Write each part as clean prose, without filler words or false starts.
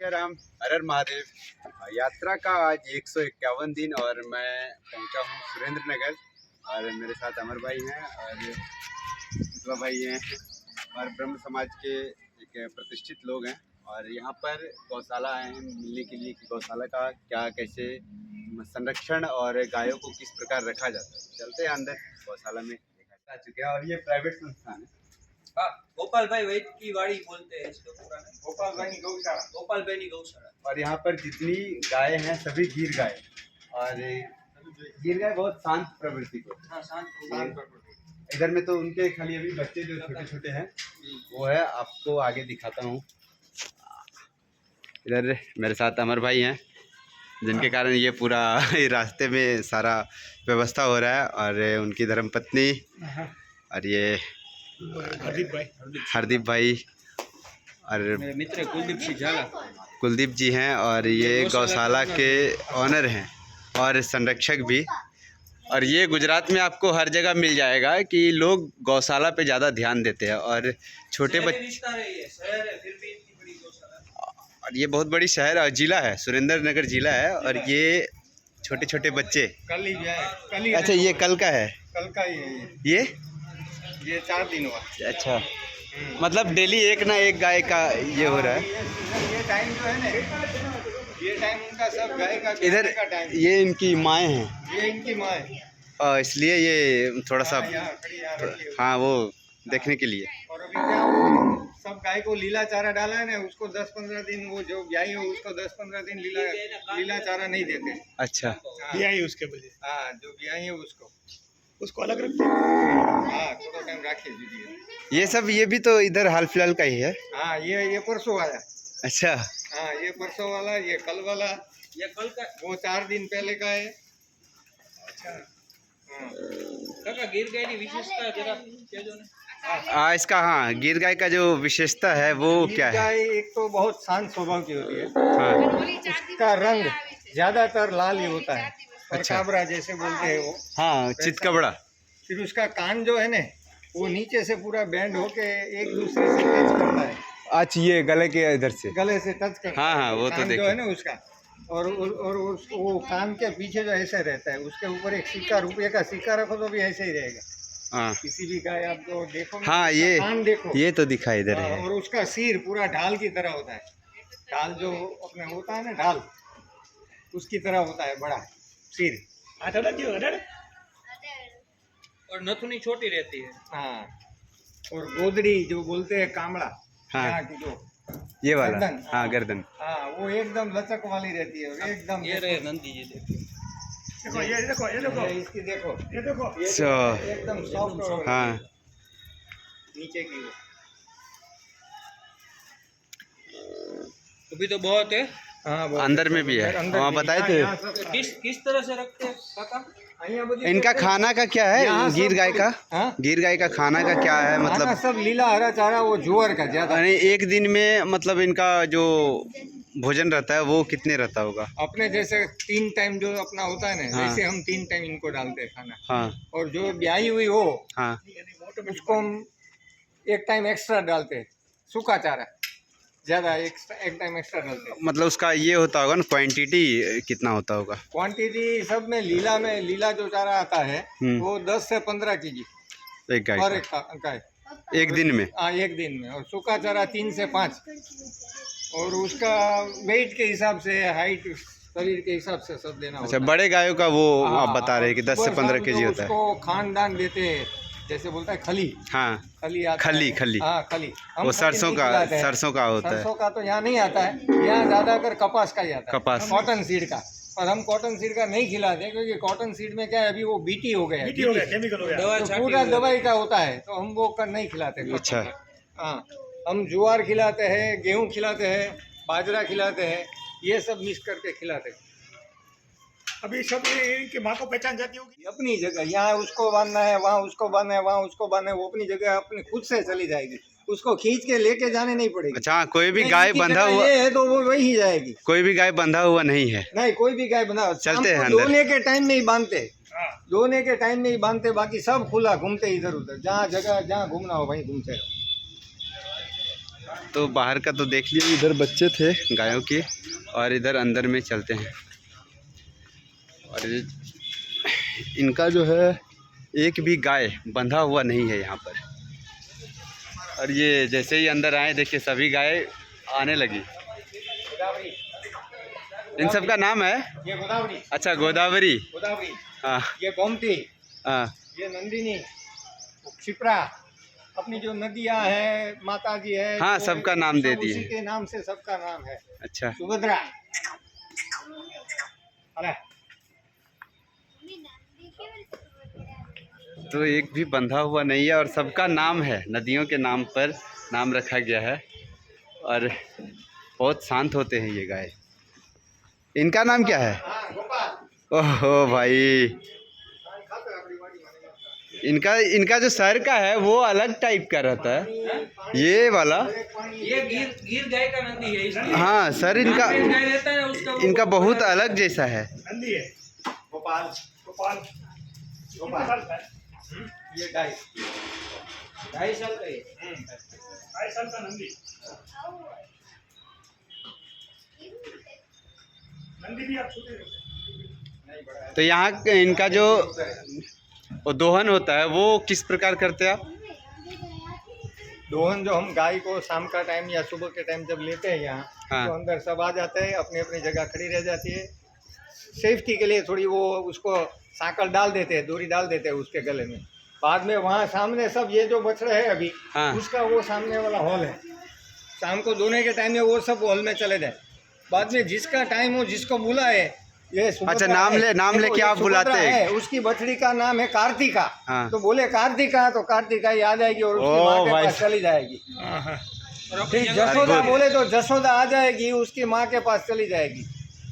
राम हर हर महादेव। यात्रा का आज 151 दिन और मैं पहुंचा हूं सुरेंद्र नगर और मेरे साथ अमर भाई हैं और विधवा भाई हैं और ब्रह्म समाज के एक प्रतिष्ठित लोग हैं। और यहाँ पर गौशाला आए हैं मिलने के लिए कि गौशाला का क्या कैसे संरक्षण और गायों को किस प्रकार रखा जाता है। चलते हैं अंदर गौशाला में। आ चुके हैं और ये प्राइवेट संस्थान है। हाँ, गोपाल भाई वैद की वाड़ी बोलते हैं इसको पूरा नाम। गोपाल भाई गौशाला। गोपाल भाई गौशाला। और यहाँ पर जितनी गाय हैं सभी गिर गाय और गिर गाय बहुत शांत प्रवृत्ति को। हाँ, शांत प्रवृत्ति। इधर में तो उनके खाली अभी बच्चे जो छोटे छोटे हैं वो है, आपको आगे दिखाता हूँ। इधर मेरे साथ अमर भाई हैं जिनके कारण ये पूरा रास्ते में सारा व्यवस्था हो रहा है और उनकी धर्मपत्नी और ये हरदीप भाई और मेरे मित्र कुलदीप सिंह झाला, कुलदीप जी हैं और ये गौशाला के ऑनर हैं और संरक्षक भी। और ये गुजरात में आपको हर जगह मिल जाएगा कि लोग गौशाला पे ज़्यादा ध्यान देते हैं और छोटे बच्चे। और ये बहुत बड़ी शहर और ज़िला है, सुरेंद्र नगर ज़िला है। और ये छोटे छोटे बच्चे कल ही है। अच्छा, ये कल का है? कल का ही है ये 4 दिन हुआ। अच्छा, मतलब डेली एक ना एक गाय का ये हो रहा है। ये टाइम जो है ना, ये टाइम उनका सब गाय का इधर का टाइम। ये इनकी माएँ हैं, ये इनकी माँ है और इसलिए ये थोड़ा सा यहाँ रखी है। हाँ वो देखने के लिए। और अभी क्या वो सब गाय को लीला चारा डाला है ना, उसको 10-15 दिन वो जो ब्याई है उसको 10-15 दिन लीला चारा नहीं देते। अच्छा, ब्याई उसके वजह। हाँ, जो ब्याई है उसको अलग रखते हैं। हाँ, थोड़ा टाइम रखिए दीजिए। ये सब ये भी तो इधर हाल फिलहाल का ही है। हाँ, ये परसों आया। अच्छा, हाँ, ये परसों वाला, ये कल वाला, ये कल का, वो 4 दिन पहले का है। अच्छा, काका गिर गई की विशेषता जरा कह दो ना। इसका हाँ गिर गाय का जो विशेषता है वो क्या है? गाय एक तो बहुत शांत स्वभाव की होती है। हाँ, उसका रंग ज्यादातर लाल ही होता है और अच्छा। काबरा जैसे बोलते हैं वो। हाँ, चितकबड़ा। फिर उसका कान जो है ना, वो नीचे से पूरा बैंड होके एक दूसरे से टच करता है। अच्छा, ये गले के इधर से गले से टच करता है। हाँ, वो तो कान जो देखिए। है ना उसका, और वो कान के पीछे जो ऐसे रहता है, उसके ऊपर एक सिक्का, रुपये का सिक्का रखो तो भी ऐसे ही रहेगा। हाँ किसी भी गाय आप जो देखो ना, हाँ, उसका कान देखो, ये तो दिखा इधर हाँ, है। और उसका सिर पूरा ढाल की तरह होता है। ढाल जो अपने होता है ना, ढाल उसकी तरह होता है, बड़ा सिर। और नथुनी छोटी रहती है। हाँ, और गोदड़ी जो बोलते हैं, कामड़ा, हाँ। यहाँ की जो ये वाला गर्दन, हाँ गर्दन। हाँ, वो एकदम लचक वाली रहती है और एकदम। ये रहे नंदी जी, देखो ये इसकी देखो, ये So, एकदम सॉफ्ट हाँ, नीचे की। अभी तो बहुत है। हाँ, वो अंदर में भी है। अंदर हाँ, भी। बताए हाँ, थे। यहाँ सब- तो किस तरह से रखते हैं काका? यहाँ बड़ी इनका देखो, खाना का क्या है? यहाँ सब गिर गाय का हाँ? गिर गाय का खाना का क्या है? खाना मतलब सब लीला हरा चारा, वो जुआर का ज्यादा। यानी एक दिन में मतलब इनका जो भोजन रहता है वो कितने रहता होगा? अपने जैसे 3 टाइम जो अपना होता है ना, हाँ। वैसे हम 3 टाइम इनको डालते हैं खाना। हाँ और जो ब्याई हुई हो हाँ, उसको हम एक टाइम एक्स्ट्रा डालते हैं, सूखा चारा ज्यादा, एक टाइम एक्स्ट्रा डालते हैं। मतलब उसका ये होता होगा ना, क्वांटिटी कितना होता होगा? क्वांटिटी सब में लीला जो चारा आता है वो 10 से 15 केजी एक गाय और का एक गाय। एक दिन में? हाँ, एक दिन में। और सूखा चारा 3 से 5। और उसका वेट के हिसाब से, हाइट, शरीर के हिसाब से सब देना अच्छा, होता है। बड़े गायों का वो हाँ, आप बता रहे हैं कि 10 से सुबह 15 शाम केजी जो होता है। उसको खानदान देते हैं, जैसे बोलता है खली। हाँ, खली आता खली है। खली हाँ, खली। हम वो खली सरसों नहीं का खिलाते हैं। सरसों का होता है। सरसों का तो यहाँ नहीं आता है, यहाँ ज्यादातर कपास का ही आता है, कपास। कॉटन सीड का। और हम कॉटन सीड का नहीं खिलाते क्योंकि कॉटन सीड में क्या है, अभी वो बीटी हो गया है, दवा तो छाटी पूरा हुई है। दवाई का होता है, तो हम वो कर नहीं खिलाते। अच्छा। हाँ, हम ज्वार खिलाते हैं, गेहूँ खिलाते हैं, बाजरा खिलाते हैं, ये सब मिक्स करके खिलाते हैं। अभी सब इनकी माँ को पहचान जाती होगी। अपनी जगह, यहाँ उसको बांधना है, वहाँ उसको बांधना है, वहाँ उसको बांधना है, वो अपनी जगह अपनी खुद से चली जाएगी, उसको खींच के लेके जाने नहीं पड़ेगी। अच्छा, कोई भी नहीं, गाय इनकी बंधा जगह हुआ, ये है तो वो वही जाएगी। कोई भी गाय बंधा हुआ नहीं है? नहीं, कोई भी गाय बंधा। चलते हैं हमको अंदर। दोने के टाइम में ही बांधते, हाँ, दोने के टाइम में ही बांधते, बाकी सब खुला घूमते इधर उधर, जहाँ जगह जहाँ घूमना हो वहीं घूमते रहो। तो बाहर का तो देख लिया, इधर बच्चे थे गायों के, और इधर अंदर में चलते हैं। और इनका जो है एक भी गाय बंधा हुआ नहीं है यहाँ पर। और ये जैसे ही अंदर आए देखिए सभी गाय आने लगी। इन सब का नाम है? ये गोदावरी। अच्छा, गोदावरी। गोदावरी। हाँ ये गोमती। हाँ। ये नंदिनी, क्षिप्रा, अपनी जो नदियाँ है, माता जी है। हाँ, सबका नाम दे दिए। उसी के नाम से सबका नाम है। अच्छा। सुभद्रा। अरे तो एक भी बंधा हुआ नहीं है और सबका नाम है, नदियों के नाम पर नाम रखा गया है। और बहुत शांत होते हैं ये गाय। इनका नाम क्या है? गोपाल। ओहो भाई, इनका जो सर का है वो अलग टाइप का रहता है, ये वाला। ये गिर गाय का नंदी है इसलिए। हाँ सर, इनका गाय रहता है उसका, इनका बहुत अलग जैसा है। नंदी है। गोपाल। गोपाल। गोपाल। ये 2.5 साल का है। 2.5 साल का नंदी। नंदी भी आप छोटे रहते। तो यहाँ इनका जो वो दोहन होता है वो किस प्रकार करते हैं आप? दोहन जो हम गाय को शाम का टाइम या सुबह के टाइम जब लेते हैं यहाँ, हाँ। तो अंदर सब आ जाते हैं, अपनी अपनी जगह खड़ी रह जाती है। सेफ्टी के लिए थोड़ी वो उसको सांकल डाल देते हैं, डोरी डाल देते हैं उसके गले में। बाद में वहाँ सामने सब ये जो बछड़े है अभी, हाँ। उसका वो सामने वाला हॉल है, शाम को दोने के टाइम में वो सब हॉल में चले जाए। बाद में जिसका टाइम हो, जिसको बुलाए, ये अच्छा, नाम ले क्या आप बुलाते हैं? उसकी बछड़ी का नाम है कार्तिका। हाँ। तो बोले कार्तिका, तो कार्तिका ही आ जाएगी और उसकी माँ के पास चली जाएगी। फिर जसोदा बोले तो जसोदा आ जाएगी, उसकी माँ के पास चली जाएगी।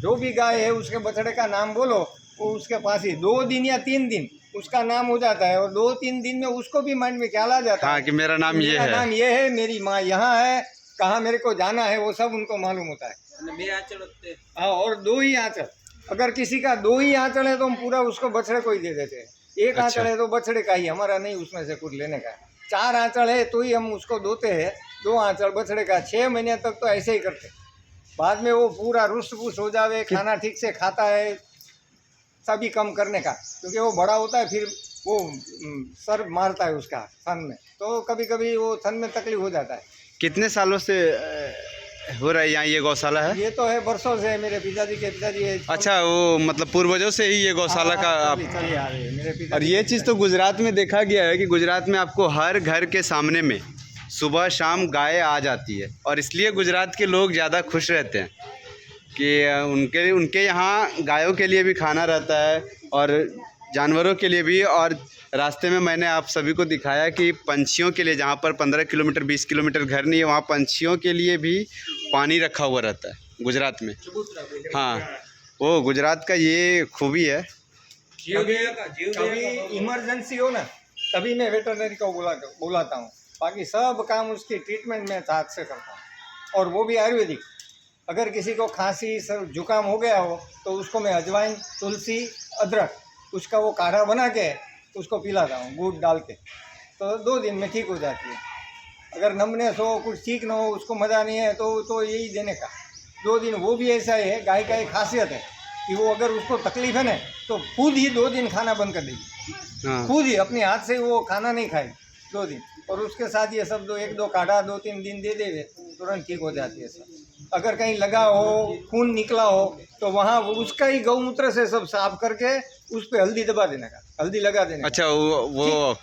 जो भी गाय है उसके बछड़े का नाम बोलो, वो उसके पास ही 2 दिन या 3 दिन उसका नाम हो जाता है। और 2-3 दिन में उसको भी माइंड में ख्याल आ जाता है, हाँ, कि मेरा नाम ये मेरा है, नाम ये है, मेरी माँ यहाँ है, कहाँ मेरे को जाना है, वो सब उनको मालूम होता है। हाँ, और 2 ही आंचल, अगर किसी का 2 ही आंचल है तो हम पूरा उसको बछड़े को ही दे देते हैं। एक अच्छा। आंचल है तो बछड़े का ही, हमारा नहीं उसमें से कुछ लेने का है। 4 आंचल है तो ही हम उसको धोते हैं, 2 आंचल बछड़े का। 6 महीने तक तो ऐसे ही करते। बाद में वो पूरा रुष्ट पुष्ट हो जावे, खाना ठीक से खाता है, सभी कम करने का, क्योंकि वो बड़ा होता है फिर वो सर मारता है उसका थन में, तो कभी कभी वो थन में तकलीफ हो जाता है। कितने सालों से हो रहा है यहाँ ये गौशाला है? ये तो है वर्षों से, मेरे पिताजी के पिताजी है। अच्छा, वो मतलब पूर्वजों से ही ये गौशाला का आप। चली आ रही है मेरे पिताजी। और ये चीज़ तो गुजरात में देखा गया है कि गुजरात में आपको हर घर के सामने में सुबह शाम गाय आ जाती है, और इसलिए गुजरात के लोग ज़्यादा खुश रहते हैं कि उनके यहाँ गायों के लिए भी खाना रहता है और जानवरों के लिए भी। और रास्ते में मैंने आप सभी को दिखाया कि पंछियों के लिए, जहाँ पर 15 किलोमीटर 20 किलोमीटर घर नहीं है, वहाँ पंछियों के लिए भी पानी रखा हुआ रहता है गुजरात में। हाँ, वो गुजरात का ये खूबी है। कभी इमरजेंसी हो ना, तभी मैं वेटरनरी को बुलाता हूँ, बाकी सब काम उसकी ट्रीटमेंट में हाथ से करता हूँ, और वो भी आयुर्वेदिक। अगर किसी को खांसी सर जुकाम हो गया हो तो उसको मैं अजवाइन, तुलसी, अदरक, उसका वो काढ़ा बना के उसको पिलाता हूँ गुड़ डाल के, तो 2 दिन में ठीक हो जाती है। अगर नमनेस हो, कुछ ठीक ना हो, उसको मज़ा नहीं है तो यही देने का 2 दिन। वो भी ऐसा ही है, गाय का एक खासियत है कि वो अगर उसको तकलीफ है ना तो खुद ही 2 दिन खाना बंद कर देगी। हाँ। खुद ही अपने हाथ से वो खाना नहीं खाएगी 2 दिन, और उसके साथ ये सब 1-2 काढ़ा 2-3 दिन दे देवे, तुरंत ठीक हो जाती है सब। अगर कहीं लगा हो, खून निकला हो, तो वहाँ उसका ही गौमूत्र से सब साफ करके उस पे हल्दी दबा देने का, हल्दी लगा देने का। अच्छा, वो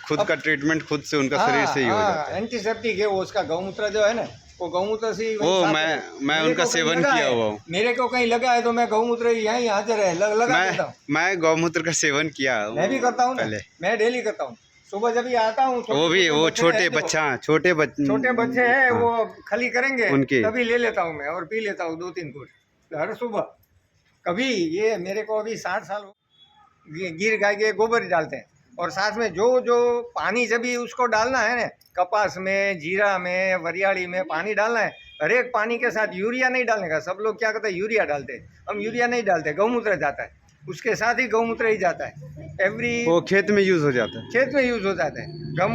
खुद का ट्रीटमेंट खुद से उनका शरीर से ही हो जाता है। एंटीसेप्टिक है वो, उसका गौमूत्र जो है ना, वो गौमूत्र से वो मैं उनका सेवन किया हुआ हूँ। मेरे को कहीं लगा है तो मैं गौमूत्र यहीं हाजिर है लगा देता हूँ। मैं गौमूत्र का सेवन किया हूँ, मैं भी करता हूँ ना, पहले। मैं डेली करता हूँ। सुबह जब ही आता हूँ वो छोटे बच्चे हैं, वो खली करेंगे उनके तभी ले लेता हूँ मैं, और पी लेता हूँ 2-3 घूंट हर सुबह। कभी ये मेरे को अभी 60 साल गिर गाय के गोबर डालते हैं, और साथ में जो पानी जब भी उसको डालना है ना, कपास में, जीरा में, वरियाड़ी में पानी डालना है, हर एक पानी के साथ यूरिया नहीं डालने का। सब लोग क्या करते हैं, यूरिया डालते हैं, हम यूरिया नहीं डालते, गौमूत्र जाता है। उसके साथ ही गौमूत्र ही जाता है एवरी वो खेत में यूज हो जाता है। खेत में यूज हो जाता है।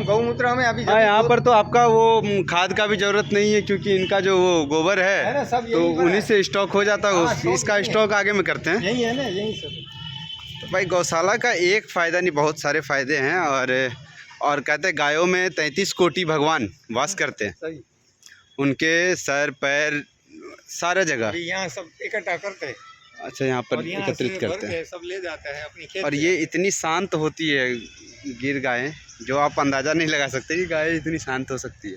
गौमूत्र हमें अभी हाँ, यहाँ पर तो आपका वो खाद का भी जरूरत नहीं है, क्योंकि इनका जो वो गोबर है है ना, सब तो यहीं पर है। उन्हीं से स्टॉक हो जाता है। हाँ, स्टॉक इसका यहीं है। स्टॉक आगे में करते हैं। यही है ना, यही सब। तो भाई गौशाला का एक फ़ायदा नहीं, बहुत सारे फ़ायदे हैं। और कहते हैं गायों में 33 कोटि भगवान वास करते हैं, सही। उनके सर पैर सारे जगह। अभी यहाँ सब इकट्ठा करते हैं अच्छा, यहाँ पर और यहाँ एकत्रित से करते भर हैं। के सब ले जाते हैं अपनी खेत और में। ये इतनी शांत होती है गिर गायें, जो आप अंदाज़ा नहीं लगा सकते कि गाय इतनी शांत हो सकती है।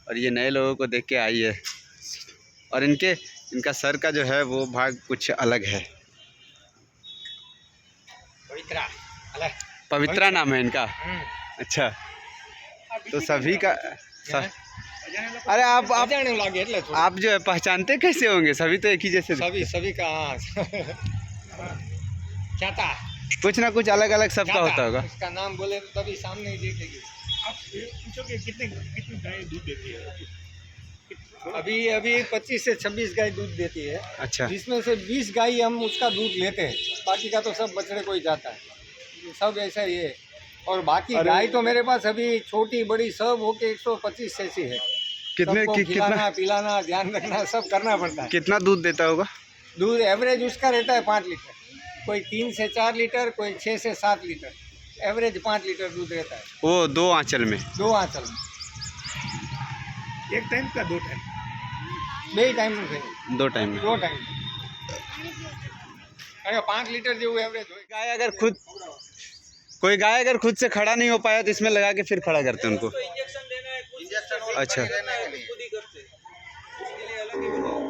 और ये नए लोगों को देख के आई है। और इनका सर का जो है वो भाग कुछ अलग है। पवित्रा, अले। पवित्रा नाम है इनका। हम्म। अच्छा, तो सभी का अरे आप जाने लगे એટલે થોડું। आप जो है पहचानते कैसे होंगे? सभी तो एक ही जैसे दिखते हैं। सभी का क्या था? कुछ ना कुछ अलग अलग सबका होता होगा। इसका नाम बोले तो तभी सामने ही देखेगी। आप ये पूछो कि कितनी गाय दूध देती है? अभी अभी 25 से 26 गाय दूध देती है, अच्छा, जिसमें से 20 गाय हम उसका दूध लेते हैं, बाकी का तो सब बछड़े को ही जाता है, सब ऐसा ही है। और बाकी गाय तो मेरे पास अभी छोटी बड़ी सब होके 125 ऐसी है। सबको खिलाना पिलाना ध्यान रखना सब करना पड़ता है। कितना दूध देता होगा? दूध एवरेज उसका रहता है 5 लीटर, कोई 3 से 4 लीटर, कोई 6 से 7 लीटर, एवरेज 5 लीटर दूध रहता है। वो 2 आंचल में? 2 आंचल में। एक टाइम का 2 टाइम? 2 टाइम में। 2 टाइम में। 2 टाइम। अरे 5 लीटर जो एवरेज हो। कोई गाय अगर खुद से खड़ा नहीं हो पाया तो इसमें लगा के फिर खड़ा करते हैं उनको। इंजेक्शन देना है, खुद अच्छा, खुद ही करते हैं, उसके लिए अलग ही बनाया।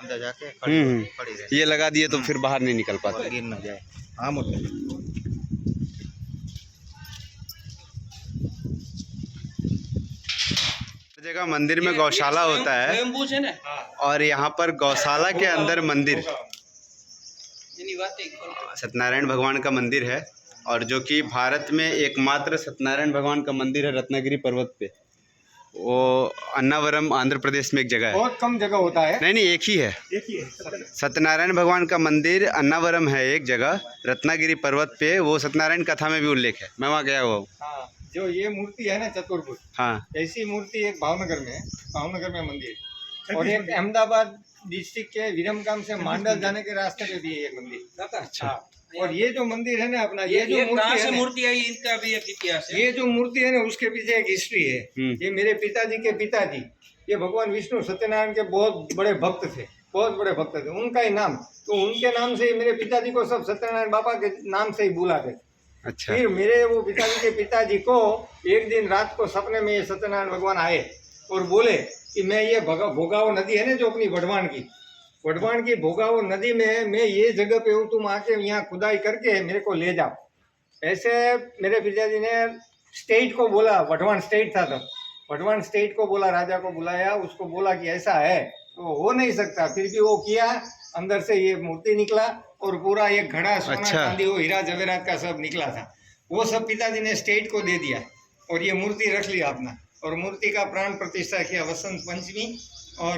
अंदर जाके खड़ी रहे, ये लगा दिए तो फिर बाहर नहीं निकल पाते। गिर ना जाए। हाँ मतलब जगह मंदिर में गौशाला होता है, स्वयंभू है ना, और यहाँ पर गौशाला के अंदर मंदिर એની વાત એક કરો। सत्यनारायण भगवान का मंदिर है, और जो कि भारत में एकमात्र सत्यनारायण भगवान का मंदिर है रत्नागिरी पर्वत पे। वो अन्नावरम आंध्र प्रदेश में एक जगह है। बहुत कम जगह होता है। नहीं, एक ही है। एक ही है। सत्यनारायण भगवान का मंदिर अन्नावरम है एक जगह रत्नागिरी पर्वत पे। वो सत्यनारायण कथा में भी उल्लेख है, मैं वहाँ गया हुआ हूँ। हाँ, जो ये मूर्ति है ना चतुर्भुज, हाँ, ऐसी मूर्ति एक भावनगर में है, भावनगर में मंदिर, और एक अहमदाबाद डिस्ट्रिक्ट के विरमगाम से मांडल जाने के रास्ते पे भी है ये मंदिर। अच्छा, हाँ, और ये जो मंदिर है ना अपना, ये जो ये मूर्ति कहाँ से है ना, मूर्ति आई, इनका भी एक इतिहास है। ये जो मूर्ति है ना उसके पीछे एक हिस्ट्री है। ये मेरे पिताजी के पिताजी, ये भगवान विष्णु सत्यनारायण के बहुत बड़े भक्त थे, बहुत बड़े भक्त थे। उनका ही नाम, तो उनके नाम से ही मेरे पिताजी को सब सत्यनारायण बाबा के नाम से ही बुलाते। अच्छा, फिर मेरे वो पिताजी के पिताजी को एक दिन रात को सपने में ये सत्यनारायण भगवान आए और बोले कि मैं ये भोगाव नदी है ना जो अपनी वढवान की भोगाव नदी में मैं ये जगह पे हूँ, तुम आके यहाँ खुदाई करके मेरे को ले जाओ। ऐसे मेरे पिताजी ने स्टेट को बोला, वढवान स्टेट था तब, वढवान स्टेट को बोला, राजा को बुलाया, उसको बोला कि ऐसा है तो हो नहीं सकता। फिर भी वो किया, अंदर से ये मूर्ति निकला और पूरा एक घड़ा सोना अच्छा। चांदी वो हीरा जवेरात का सब निकला था। वो सब पिताजी ने स्टेट को दे दिया और ये मूर्ति रख लिया अपना, और मूर्ति का प्राण प्रतिष्ठा किया वसंत पंचमी और